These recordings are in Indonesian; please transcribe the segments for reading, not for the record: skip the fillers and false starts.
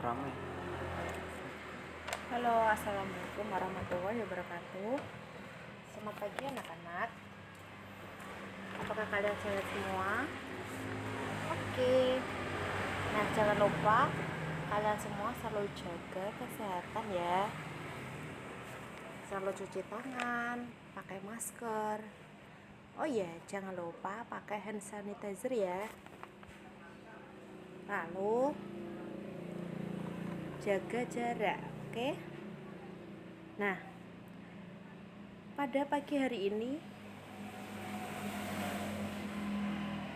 rame. Halo, assalamualaikum warahmatullahi wabarakatuh. Selamat pagi anak-anak. Apakah kalian sehat semua? Oke. Nah, jangan lupa kalian semua selalu jaga kesehatan ya. Selalu cuci tangan, pakai masker. Oh iya, jangan lupa pakai hand sanitizer ya. Lalu jaga jarak, oke? Nah, pada pagi hari ini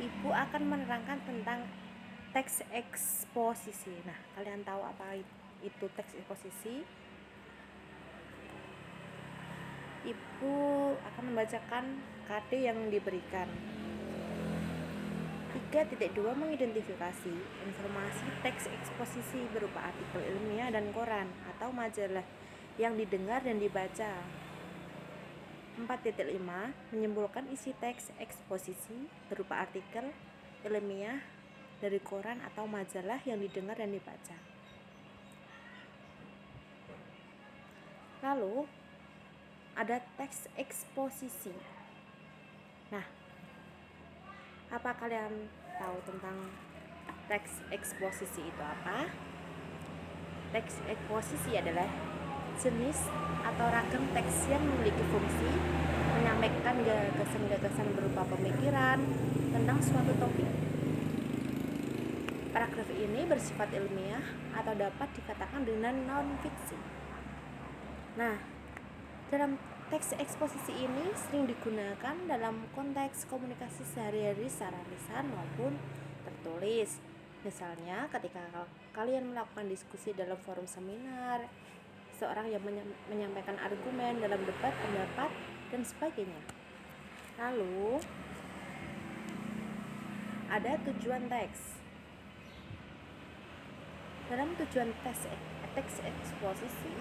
Ibu akan menerangkan tentang teks eksposisi. Nah, kalian tahu apa itu teks eksposisi? Ibu akan membacakan KD yang diberikan. 3.2 mengidentifikasi informasi teks eksposisi berupa artikel ilmiah dan koran atau majalah yang didengar dan dibaca. 4.5 menyimpulkan isi teks eksposisi berupa artikel ilmiah dari koran atau majalah yang didengar dan dibaca. Lalu ada teks eksposisi. Nah, apa kalian tahu tentang teks eksposisi itu apa? Teks eksposisi adalah jenis atau ragam teks yang memiliki fungsi menyampaikan gagasan-gagasan berupa pemikiran tentang suatu topik. Paragraf ini bersifat ilmiah atau dapat dikatakan dengan non-fiksi. Nah, dalam teks eksposisi ini sering digunakan dalam konteks komunikasi sehari-hari secara lisan maupun tertulis. Misalnya ketika kalian melakukan diskusi dalam forum seminar, seorang yang menyampaikan argumen dalam debat pendapat dan sebagainya. Lalu ada tujuan teks. Dalam tujuan teks eksposisi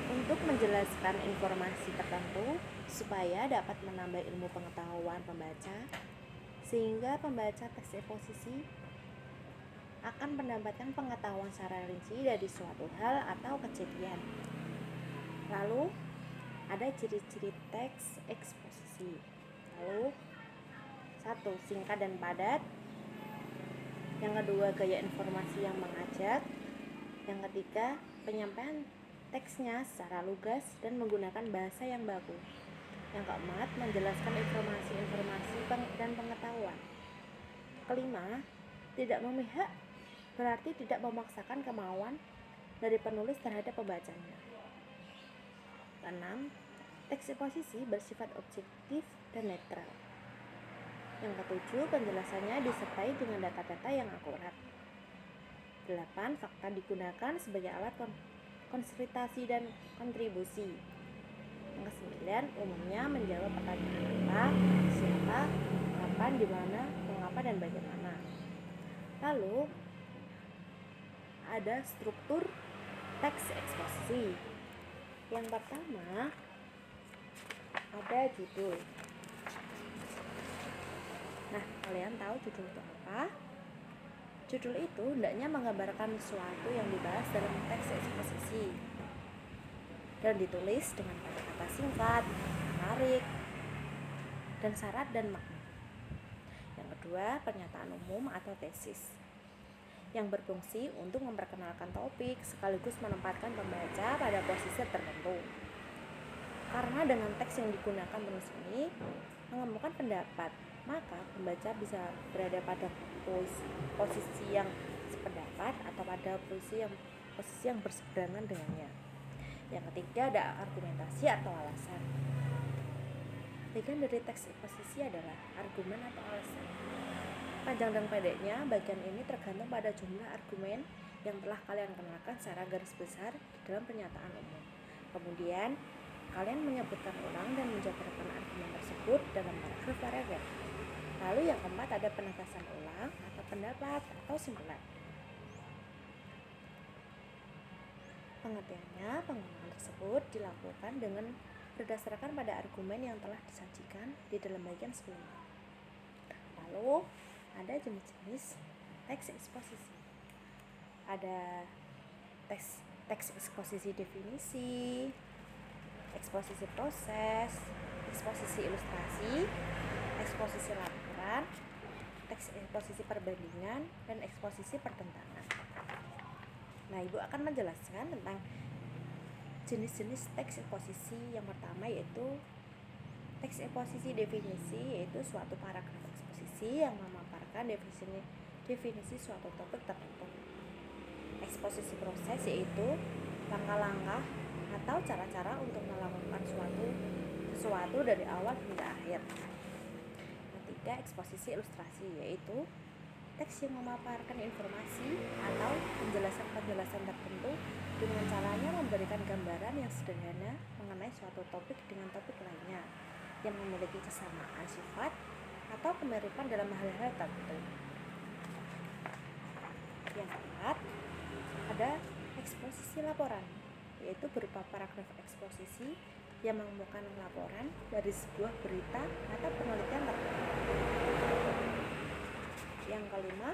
untuk menjelaskan informasi tertentu supaya dapat menambah ilmu pengetahuan pembaca, sehingga pembaca teks eksposisi akan mendapatkan pengetahuan secara rinci dari suatu hal atau kejadian. Lalu ada ciri-ciri teks eksposisi. Lalu 1. Singkat dan padat. Yang kedua, gaya informasi yang mengajak. Yang ketiga, penyampaian teksnya secara lugas dan menggunakan bahasa yang baku. Yang keempat, menjelaskan informasi-informasi dan pengetahuan. Kelima, tidak memihak berarti tidak memaksakan kemauan dari penulis terhadap pembacanya. 6. Teks eksposisi bersifat objektif dan netral. Yang ketujuh, penjelasannya disertai dengan data-data yang akurat. 8. Fakta digunakan sebagai alat konsultasi dan kontribusi. Yang ke-9, umumnya menjawab pertanyaan apa, siapa, kapan, di mana, mengapa, dan bagaimana. Lalu ada struktur teks eksposisi. Yang pertama ada judul. Nah, kalian tahu judul itu apa? Judul itu hendaknya menggambarkan sesuatu yang dibahas dalam teks eksposisi dan ditulis dengan kata-kata singkat, menarik, dan syarat dan makna. Yang kedua, pernyataan umum atau tesis yang berfungsi untuk memperkenalkan topik sekaligus menempatkan pembaca pada posisi tertentu. Karena dengan teks yang digunakan penulis ini mengemukakan pendapat, maka pembaca bisa berada pada posisi yang sependapat atau pada posisi yang berseberangan dengannya. Yang ketiga, ada argumentasi atau alasan. Bagian dari teks eksposisi adalah argumen atau alasan. Panjang dan pendeknya bagian ini tergantung pada jumlah argumen yang telah kalian kenalkan secara garis besar di dalam pernyataan umum. Kemudian kalian menyebutkan ulang dan menjabarkan argumen tersebut dalam paragraf. Lalu yang keempat ada penegasan ulang atau pendapat atau simpulan. Pengertiannya, pengulangan tersebut dilakukan dengan berdasarkan pada argumen yang telah disajikan di dalam bagian sebelumnya. Lalu ada jenis-jenis teks eksposisi. ada teks eksposisi definisi, eksposisi proses, eksposisi ilustrasi, eksposisi laporan, teks eksposisi perbandingan, dan eksposisi pertentangan. Nah, Ibu akan menjelaskan tentang jenis-jenis teks eksposisi. Yang pertama yaitu teks eksposisi definisi, yaitu suatu paragraf eksposisi yang memaparkan definisi suatu topik tertentu. Eksposisi proses yaitu langkah-langkah atau cara-cara untuk melakukan sesuatu dari awal hingga akhir. Ketiga, eksposisi ilustrasi yaitu teks yang memaparkan informasi atau penjelasan tertentu dengan caranya memberikan gambaran yang sederhana mengenai suatu topik dengan topik lainnya yang memiliki kesamaan sifat atau kemiripan dalam hal-hal tertentu. Yang keempat, ada eksposisi laporan, yaitu berupa paragraf eksposisi yang menemukan laporan dari sebuah berita atau penelitian tertentu. Yang kelima,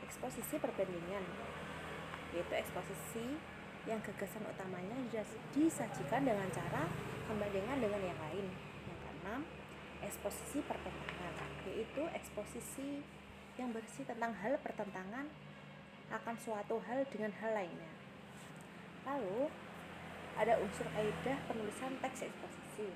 eksposisi perbandingan, yaitu eksposisi yang gagasan utamanya disajikan dengan cara pembandingan dengan yang lain. Yang keenam, eksposisi pertentangan, yaitu eksposisi yang berisi tentang hal pertentangan akan suatu hal dengan hal lainnya. Lalu ada unsur kaidah penulisan teks eksposisi.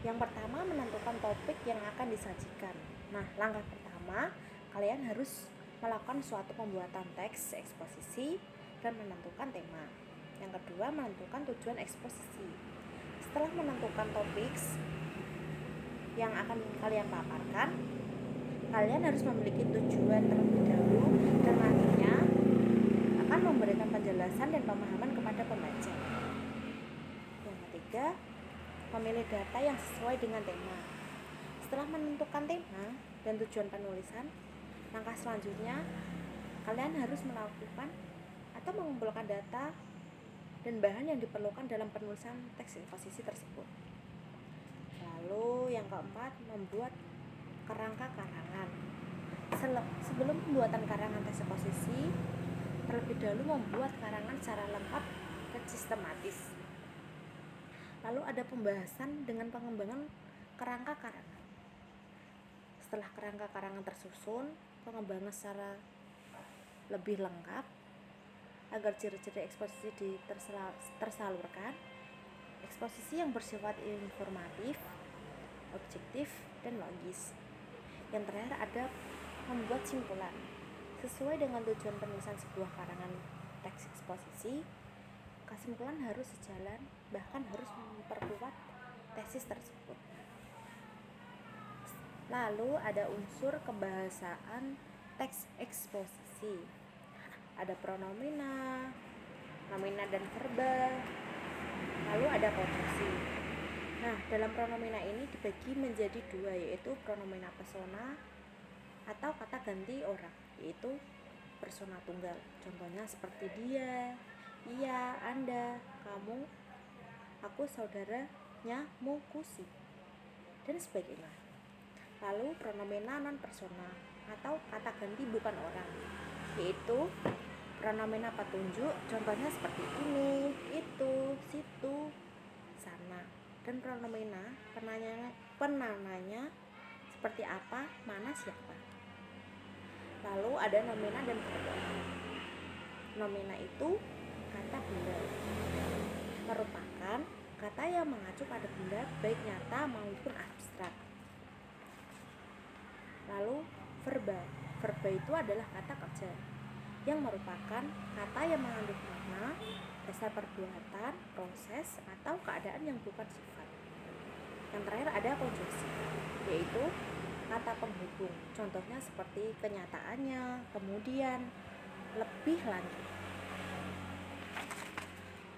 Yang pertama, menentukan topik yang akan disajikan. Nah, langkah pertama, kalian harus melakukan suatu pembuatan teks eksposisi dan menentukan tema. Yang kedua, menentukan tujuan eksposisi. Setelah menentukan topik yang akan kalian paparkan, kalian harus memiliki tujuan terlebih dahulu dan nantinya akan memberikan penjelasan dan pemahaman kepada pembaca. Yang ketiga, memilih data yang sesuai dengan tema. Setelah menentukan tema dan tujuan penulisan, langkah selanjutnya kalian harus melakukan atau mengumpulkan data dan bahan yang diperlukan dalam penulisan teks eksposisi tersebut. Lalu yang keempat, membuat kerangka karangan. Sebelum pembuatan karangan teks eksposisi, terlebih dahulu membuat karangan secara lengkap dan sistematis. Lalu ada pembahasan dengan pengembangan kerangka karangan. Setelah kerangka karangan tersusun, pengembangan secara lebih lengkap agar ciri-ciri eksposisi tersalurkan. Eksposisi yang bersifat informatif, objektif, dan logis. Yang terakhir ada membuat simpulan. Sesuai dengan tujuan penulisan sebuah karangan teks eksposisi, kesimpulan harus sejalan, bahkan harus memperkuat tesis tersebut. Lalu ada unsur kebahasaan teks eksposisi. Ada pronomina, nomina dan verba. Lalu ada konjungsi. Nah, dalam pronomina ini dibagi menjadi dua, yaitu pronomina persona atau kata ganti orang, yaitu persona tunggal. Contohnya seperti dia, iya, Anda, kamu, aku, saudaranya, mu, kusi, dan sebagainya. Lalu pronomina non persona atau kata ganti bukan orang, yaitu pronomina petunjuk. Contohnya seperti ini, itu, situ, sana. Dan pronomina penanyanya seperti apa, mana, siapa. Lalu ada nomina dan verba. Nomina itu kata benda, merupakan kata yang mengacu pada benda baik nyata maupun abstrak. Lalu verba itu adalah kata kerja yang merupakan kata yang mengandung makna, dasar perbuatan, proses, atau keadaan yang bukan sifat. Yang terakhir ada konjungsi, yaitu kata penghubung. Contohnya seperti kenyataannya, kemudian, lebih lanjut.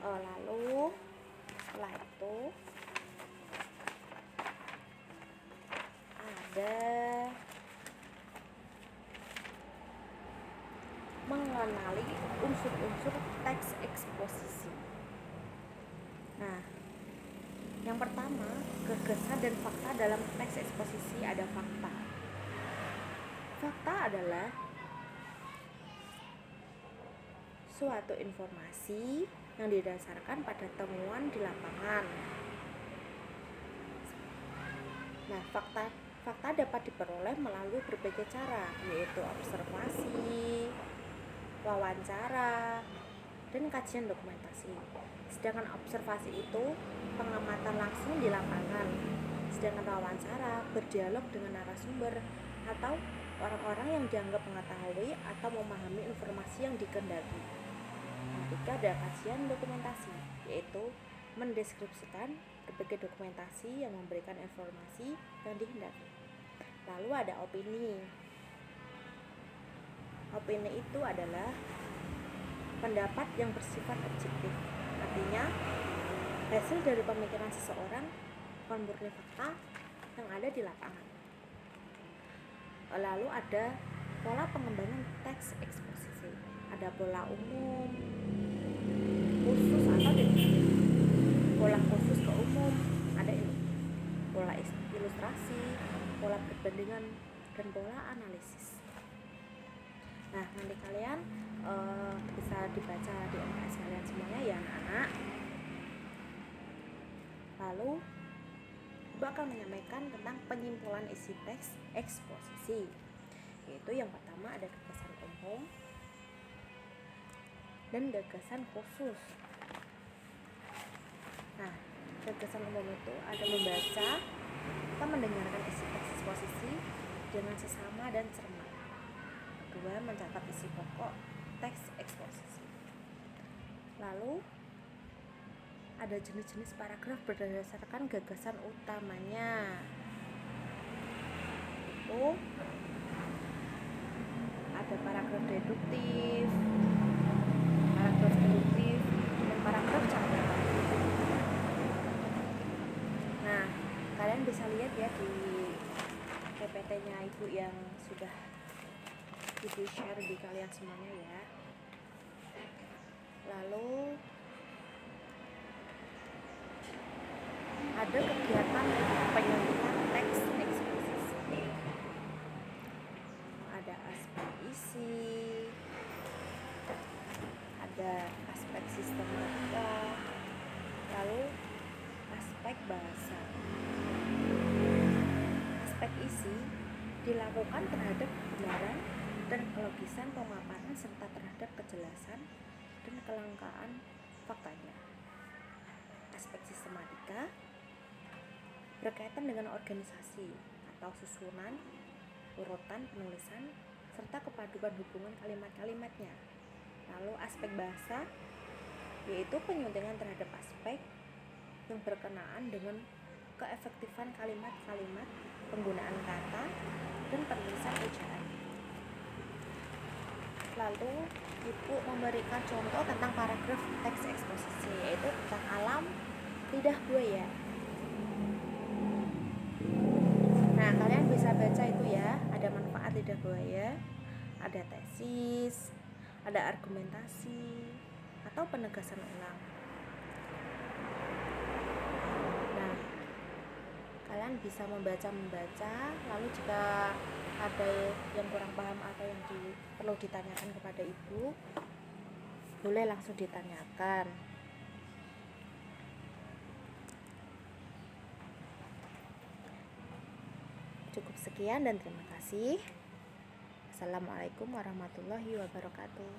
Lalu setelah itu ada mengenali unsur-unsur teks eksposisi. Nah, yang pertama, gagasan dan fakta dalam teks eksposisi. Ada fakta. Fakta adalah suatu informasi yang didasarkan pada temuan di lapangan. Nah, fakta dapat diperoleh melalui berbagai cara, yaitu observasi, wawancara, dan kajian dokumentasi. Sedangkan observasi itu pengamatan langsung di lapangan, sedangkan wawancara berdialog dengan narasumber atau orang-orang yang dianggap mengetahui atau memahami informasi yang dikehendaki. Ketiga ada kajian dokumentasi, yaitu mendeskripsikan berbagai dokumentasi yang memberikan informasi yang dihendaki. Lalu ada opini. Opini itu adalah pendapat yang bersifat objektif. Artinya, hasil dari pemikiran seseorang bukan murni fakta yang ada di lapangan. Lalu ada pola pengembangan teks eksposisi. Ada pola umum, khusus atau deduktif. Pola khusus ke umum, ada pola ilustrasi, pola perbandingan, dan pola analisis. Nah, nanti kalian bisa dibaca di MKS kalian semuanya ya anak-anak. Lalu Ibu akan menyampaikan tentang penyimpulan isi teks eksposisi, yaitu yang pertama ada gagasan umum dan gagasan khusus. Nah, gagasan umum itu ada membaca atau mendengarkan isi teks eksposisi dengan sesama dan cermat. Kedua, mencatat isi pokok teks eksposisi. Lalu ada jenis-jenis paragraf berdasarkan gagasan utamanya. Itu ada paragraf deduktif, dan paragraf campuran. Nah, kalian bisa lihat ya di PPT-nya Ibu yang sudah Ibu share di kalian semuanya ya. Lalu ada kegiatan penyuntikan teks eksposisi. Ada aspek isi, ada aspek sistematika, lalu aspek bahasa. Aspek isi dilakukan terhadap kebenaran dan kelogisan pemaparan serta terhadap kejelasan dan kelengkapan faktanya. Aspek sistematika berkaitan dengan organisasi atau susunan, urutan penulisan, serta kepaduan hubungan kalimat-kalimatnya. Lalu aspek bahasa yaitu penyuntingan terhadap aspek yang berkenaan dengan keefektifan kalimat-kalimat, penggunaan kata, dan penulisan ejaan. Lalu Ibu memberikan contoh tentang paragraf teks eksposisi, yaitu tentang alam lidah buaya. Nah, kalian bisa baca itu ya, ada manfaat lidah buaya, ada tesis, ada argumentasi, atau penegasan ulang. Nah, kalian bisa membaca, lalu jika ada yang kurang paham atau yang perlu ditanyakan kepada Ibu, boleh langsung ditanyakan. Cukup sekian dan terima kasih. Assalamualaikum warahmatullahi wabarakatuh.